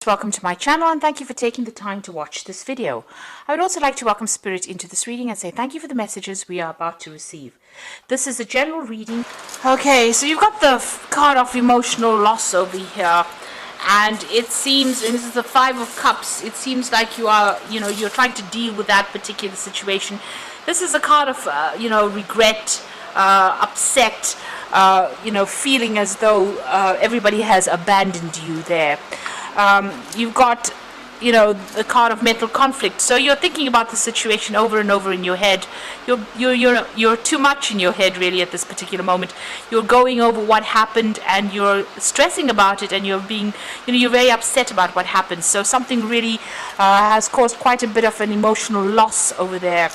Welcome to my channel and thank you for taking the time to watch this video. I would also like to welcome Spirit into this reading and say thank you for the messages we are about to receive. This is a general reading. Okay, so you've got the card of emotional loss over here, and it seems, and this is the Five of Cups, it seems like you are, you're trying to deal with that particular situation. This is a card of, regret, upset, feeling as though everybody has abandoned you there. You've got, the card of mental conflict. So you're thinking about the situation over and over in your head. You're too much in your head really at this particular moment. You're going over what happened and you're stressing about it, and you're being, you're very upset about what happened. So something really has caused quite a bit of an emotional loss over there.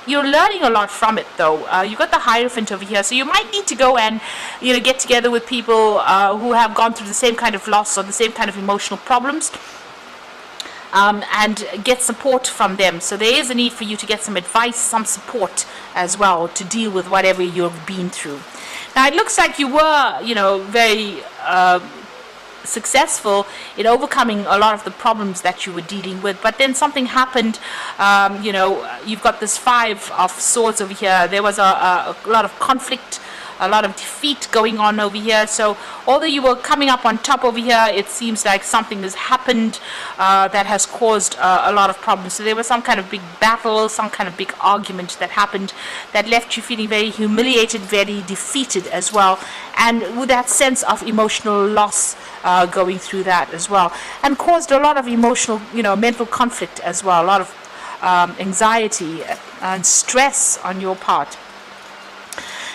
You're learning a lot from it though. You've got the Hierophant over here, so you might need to go and get together with people who have gone through the same kind of loss or the same kind of emotional problems, and get support from them. So there is a need for you to get some advice, some support as well to deal with whatever you've been through. Now it looks like you were very successful in overcoming a lot of the problems that you were dealing with, but then something happened. You've got this Five of Swords over here. There was a lot of conflict, a lot of defeat going on over here. So although you were coming up on top over here, it seems like something has happened that has caused a lot of problems. So there was some kind of big battle, some kind of big argument that happened that left you feeling very humiliated, very defeated as well, and with that sense of emotional loss going through that as well, and caused a lot of emotional, mental conflict as well, a lot of anxiety and stress on your part.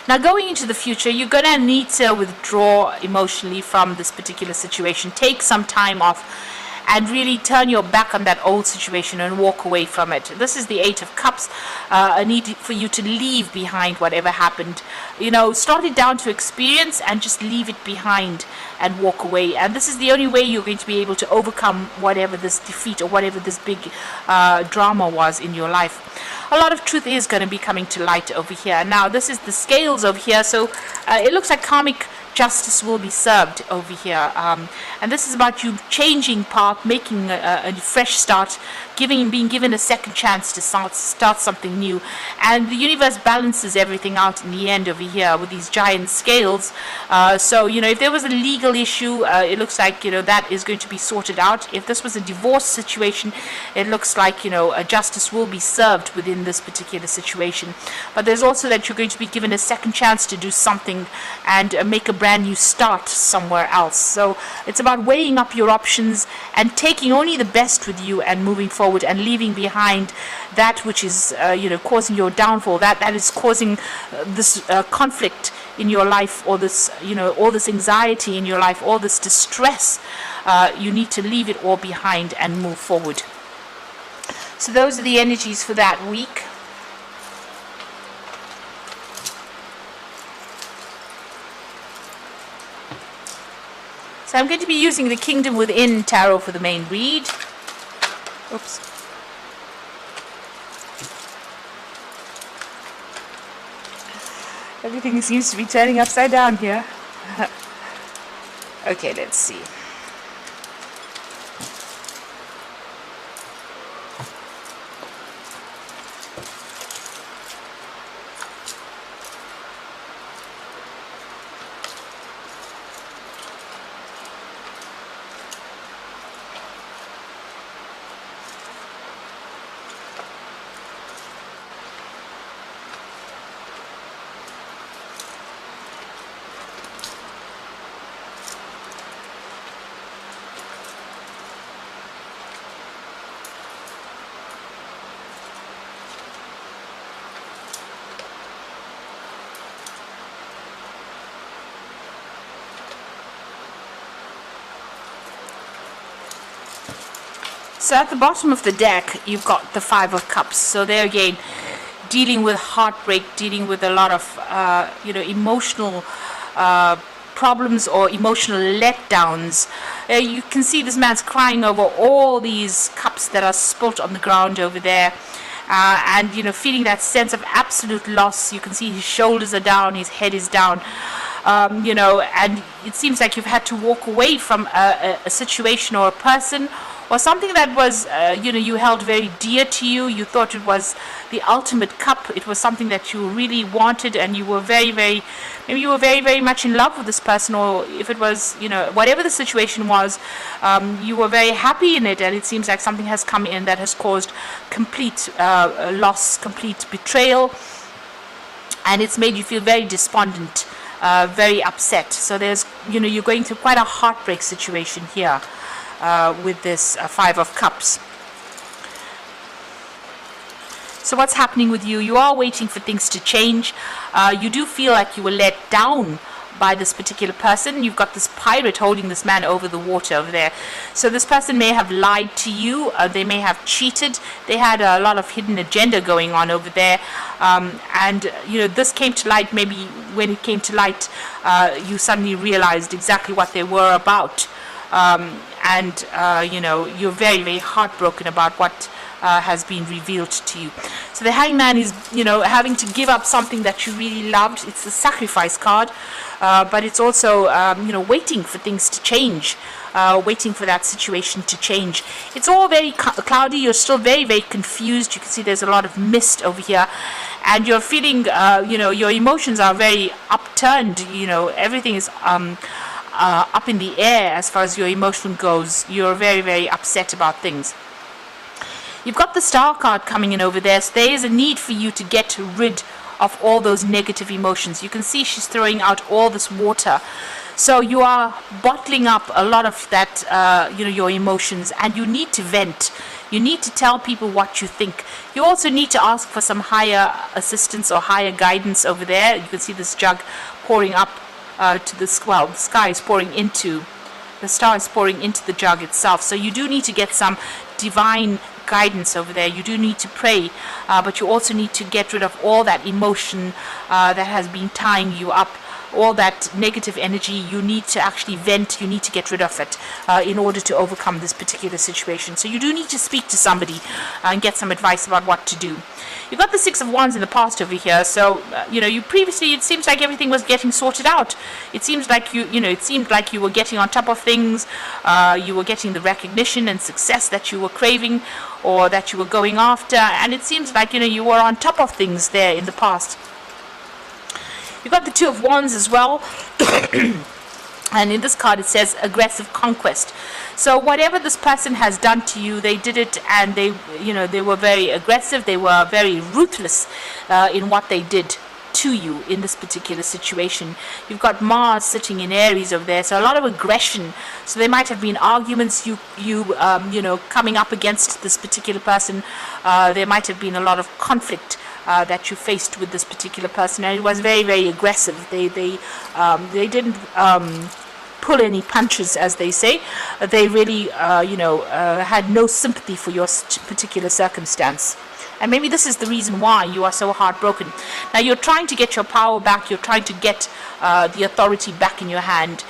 Now going into the future, you're going to need to withdraw emotionally from this particular situation. Take some time off and really turn your back on that old situation and walk away from it. This is the Eight of Cups, a need for you to leave behind whatever happened. Start it down to experience and just leave it behind and walk away. And this is the only way you're going to be able to overcome whatever this defeat or whatever this big drama was in your life. A lot of truth is going to be coming to light over here. Now this is the Scales over here, so it looks like karmic justice will be served over here, and this is about you changing path, making a fresh start, being given a second chance to start something new. And the universe balances everything out in the end over here with these giant scales. So if there was a legal issue, it looks like that is going to be sorted out. If this was a divorce situation, it looks like a justice will be served within this particular situation. But there's also that you're going to be given a second chance to do something and make a brand new start somewhere else. So it's about weighing up your options and taking only the best with you and moving forward, and leaving behind that which is causing your downfall, that is causing this conflict in your life, or this all this anxiety in your life, all this distress. You need to leave it all behind and move forward. So those are the energies for that week. So I'm going to be using the Kingdom Within Tarot for the main read. Oops. Everything seems to be turning upside down here. Okay, let's see. So at the bottom of the deck, you've got the Five of Cups. So there again, dealing with heartbreak, dealing with a lot of, emotional problems or emotional letdowns. You can see this man's crying over all these cups that are spilt on the ground over there. And feeling that sense of absolute loss. You can see his shoulders are down, his head is down. you know, and it seems like you've had to walk away from a situation or a person or something that was, you know, you held very dear to you. You thought it was the ultimate cup. It was something that you really wanted, and you were maybe you were very much in love with this person, or if it was, you know, whatever the situation was, you were very happy in it, and it seems like something has come in that has caused complete loss, complete betrayal, and it's made you feel very despondent, very upset. So there's, you know, you're going through quite a heartbreak situation here. With this Five of Cups. So what's happening with you? You are waiting for things to change. You do feel like you were let down by this particular person. You've got this pirate holding this man over the water over there. So this person may have lied to you. They may have cheated. They had a lot of hidden agenda going on over there. And, you know, this came to light. Maybe when it came to light, you suddenly realized exactly what they were about. And you know, you're very heartbroken about what has been revealed to you. So the Hangman is, you know, having to give up something that you really loved. It's the sacrifice card, but it's also, you know, waiting for things to change, waiting for that situation to change. It's all very cloudy. You're still very confused. You can see there's a lot of mist over here, and you're feeling, you know, your emotions are very upturned. You know, everything is up in the air as far as your emotion goes. You're very upset about things. You've got the Star card coming in over there, so there is a need for you to get rid of all those negative emotions. You can see she's throwing out all this water, so you are bottling up a lot of that, you know, your emotions, and you need to vent. You need to tell people what you think. You also need to ask for some higher assistance or higher guidance over there. You can see this jug pouring up to the sky is pouring into, the star is pouring into the jug itself. So you do need to get some divine guidance over there. You do need to pray, but you also need to get rid of all that emotion that has been tying you up, all that negative energy. You need to actually vent. You need to get rid of it in order to overcome this particular situation. So you do need to speak to somebody and get some advice about what to do. You've got the Six of Wands in the past over here, so you know, you previously, it seems like everything was getting sorted out. It seems like you know, it seemed like you were getting on top of things. You were getting the recognition and success that you were craving, or that you were going after, and it seems like, you know, you were on top of things there in the past. You've got the Two of Wands as well. And in this card it says aggressive conquest. So whatever this person has done to you, they did it, and they, you know, they were very aggressive. They were very ruthless in what they did to you in this particular situation. You've got Mars sitting in Aries over there, so a lot of aggression. So there might have been arguments, you know, coming up against this particular person. There might have been a lot of conflict that you faced with this particular person, and it was very aggressive. They didn't pull any punches, as they say. They really you know, had no sympathy for your particular circumstance. And maybe this is the reason why you are so heartbroken. Now you're trying to get your power back. You're trying to get the authority back in your hand.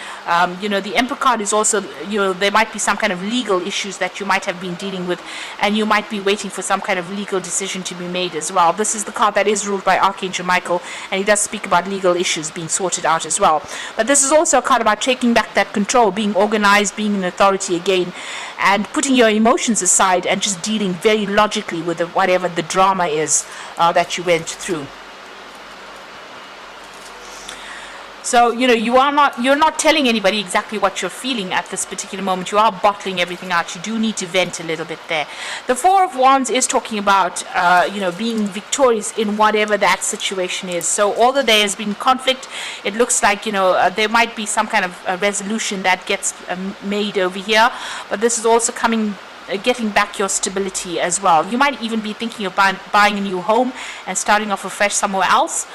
You know, the Emperor card is also, you know, there might be some kind of legal issues that you might have been dealing with, and you might be waiting for some kind of legal decision to be made as well. This is the card that is ruled by Archangel Michael, and he does speak about legal issues being sorted out as well. But this is also a card about taking back that control, being organized, being an authority again, and putting your emotions aside and just dealing very logically with whatever the drama is that you went through. So, you know, you're not telling anybody exactly what you're feeling at this particular moment. You are bottling everything out. You do need to vent a little bit there. The Four of Wands is talking about, you know, being victorious in whatever that situation is. So although there has been conflict, it looks like, you know, there might be some kind of a resolution that gets made over here. But this is also getting back your stability as well. You might even be thinking of buying a new home and starting off afresh somewhere else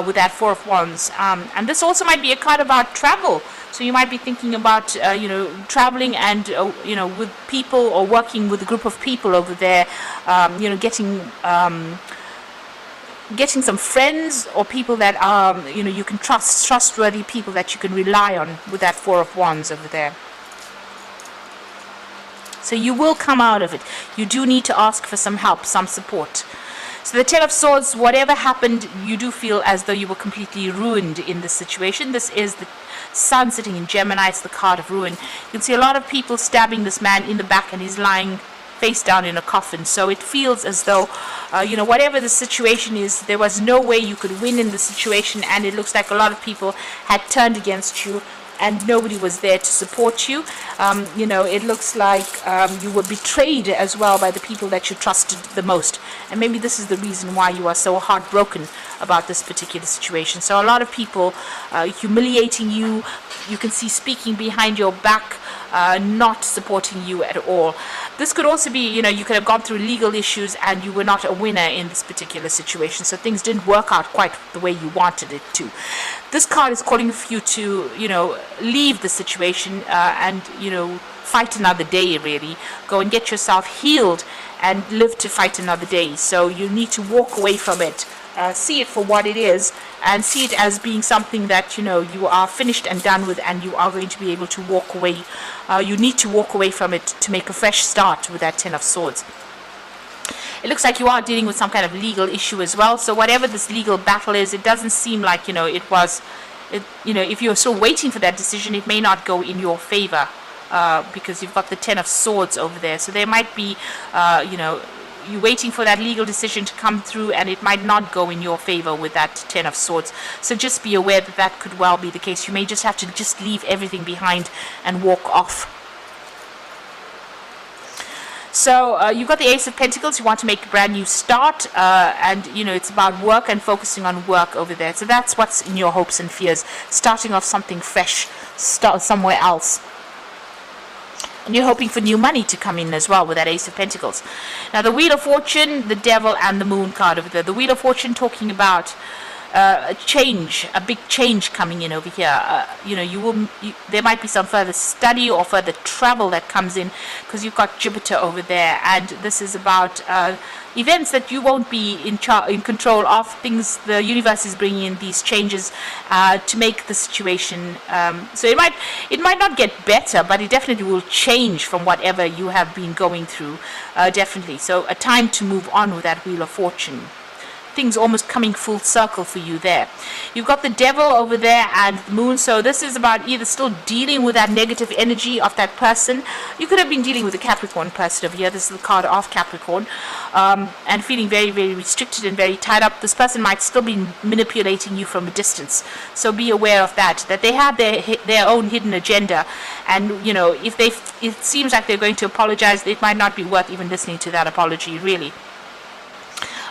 with that Four of Wands. And this also might be a card about travel. So you might be thinking about, you know, traveling and, you know, with people, or working with a group of people over there, you know, getting some friends or people that are, you know, you can trustworthy people that you can rely on with that Four of Wands over there. So you will come out of it. You do need to ask for some help, some support. So the Ten of Swords, whatever happened, you do feel as though you were completely ruined in this situation. This is the Sun sitting in Gemini. It's the card of ruin. You can see a lot of people stabbing this man in the back, and he's lying face down in a coffin. So it feels as though, whatever the situation is, there was no way you could win in the situation, and it looks like a lot of people had turned against you, and nobody was there to support you. It looks like you were betrayed as well by the people that you trusted the most. And maybe this is the reason why you are so heartbroken about this particular situation. So a lot of people humiliating you. You can see speaking behind your back, not supporting you at all. This could also be, you could have gone through legal issues and you were not a winner in this particular situation. So things didn't work out quite the way you wanted it to. This card is calling for you to, leave the situation and, fight another day, really. Go and get yourself healed and live to fight another day. So you need to walk away from it. See it for what it is, and see it as being something that you are finished and done with, and you are going to be able to walk away. You need to walk away from it to make a fresh start with that Ten of Swords. It looks like you are dealing with some kind of legal issue as well. So whatever this legal battle is, it doesn't seem like if you're still waiting for that decision, it may not go in your favor because you've got the Ten of Swords over there. So there might be you're waiting for that legal decision to come through, and it might not go in your favor with that Ten of Swords. So just be aware that that could well be the case. You may just have to just leave everything behind and walk off. So you've got the Ace of Pentacles. You want to make a brand new start, and it's about work and focusing on work over there. So that's what's in your hopes and fears, starting off something fresh, start somewhere else. And you're hoping for new money to come in as well with that Ace of Pentacles. Now the Wheel of Fortune, the Devil, and the Moon card over there. The Wheel of Fortune talking about a change, a big change coming in over here. There might be some further study or further travel that comes in, because you've got Jupiter over there, and this is about events that you won't be in control of. Things the universe is bringing in these changes to make the situation. So it might not get better, but it definitely will change from whatever you have been going through. Definitely. So a time to move on with that Wheel of Fortune. Things almost coming full circle for you there. You've got the Devil over there and the Moon. So this is about either still dealing with that negative energy of that person. You could have been dealing with a Capricorn person over here. This is the card of Capricorn. And feeling very, very restricted and very tied up. This person might still be manipulating you from a distance. So be aware of that they have their own hidden agenda. And, if it seems like they're going to apologize, it might not be worth even listening to that apology, really.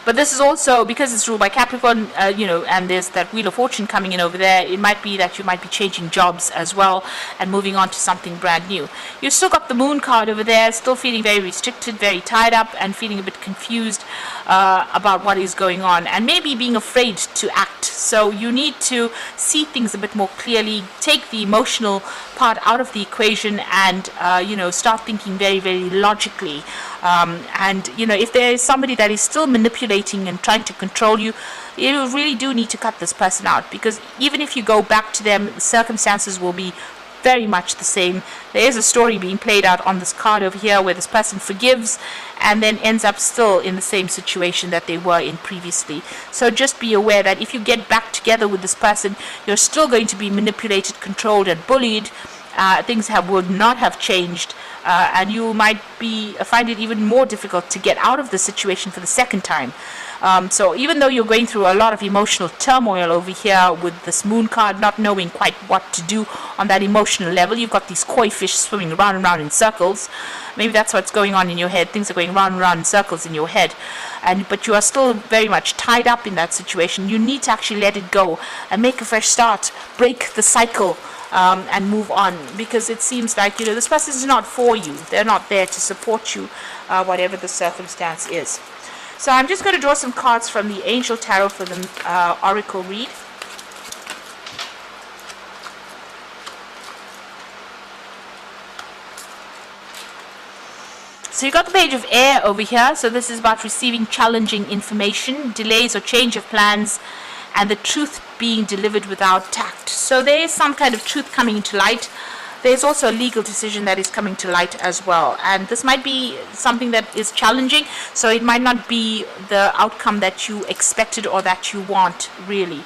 But this is also, because it's ruled by Capricorn, and there's that Wheel of Fortune coming in over there, it might be that you might be changing jobs as well and moving on to something brand new. You've still got the Moon card over there, still feeling very restricted, very tied up, and feeling a bit confused about what is going on, and maybe being afraid to act. So you need to see things a bit more clearly, take the emotional part out of the equation, and start thinking very, very logically. If there is somebody that is still manipulating and trying to control you, you really do need to cut this person out, because even if you go back to them, the circumstances will be very much the same. There is a story being played out on this card over here where this person forgives and then ends up still in the same situation that they were in previously. So just be aware that if you get back together with this person, you're still going to be manipulated, controlled, and bullied. Things would not have changed, and you might find it even more difficult to get out of the situation for the second time. So even though you're going through a lot of emotional turmoil over here with this Moon card, not knowing quite what to do on that emotional level, you've got these koi fish swimming around and around in circles. Maybe that's what's going on in your head. Things are going round and round in circles in your head, but you are still very much tied up in that situation. You need to actually let it go and make a fresh start, break the cycle. And move on, because it seems like this person is not for you. They're not there to support you, whatever the circumstance is. So I'm just going to draw some cards from the Angel Tarot for the Oracle read. So you got the Page of Air over here. So this is about receiving challenging information, delays or change of plans, and the truth being delivered without tact. So there is some kind of truth coming into light. there's also a legal decision that is coming to light as well, and this might be something that is challenging, so it might not be the outcome that you expected or that you want, really.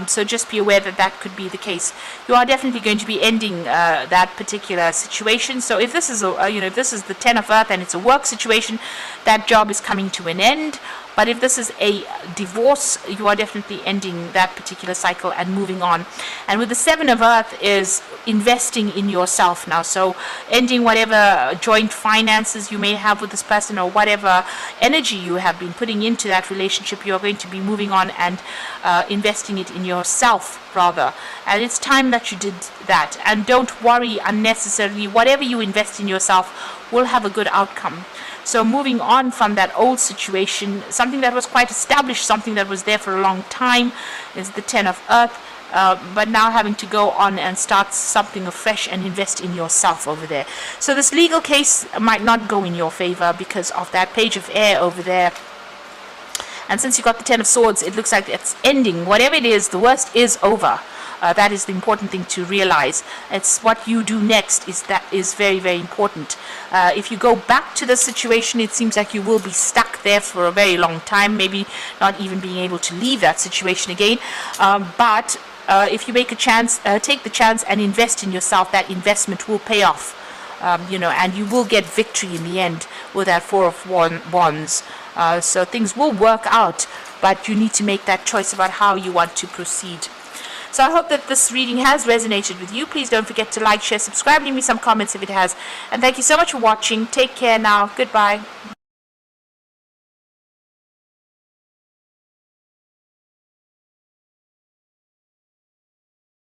So just be aware that that could be the case. You are definitely going to be ending that particular situation. So if this is if this is the Ten of Earth and it's a work situation, that job is coming to an end. But if this is a divorce, you are definitely ending that particular cycle and moving on. And with the Seven of Earth is investing in yourself now. So ending whatever joint finances you may have with this person, or whatever energy you have been putting into that relationship, you are going to be moving on and investing it in yourself, rather. And it's time that you did that. And don't worry unnecessarily. Whatever you invest in yourself will have a good outcome. So moving on from that old situation, something that was quite established, something that was there for a long time, is the Ten of Earth. But now having to go on and start something afresh and invest in yourself over there. So this legal case might not go in your favor because of that Page of Air over there. And since you got the Ten of Swords, it looks like it's ending. Whatever it is, the worst is over. That is the important thing to realize. It's what you do next is very, very important. If you go back to the situation, it seems like you will be stuck there for a very long time, maybe not even being able to leave that situation again. But if you make a chance, take the chance and invest in yourself, that investment will pay off. And you will get victory in the end with that Four of Wands. So things will work out, but you need to make that choice about how you want to proceed. So I hope that this reading has resonated with you. Please don't forget to like, share, subscribe, leave me some comments if it has. And thank you so much for watching. Take care now. Goodbye.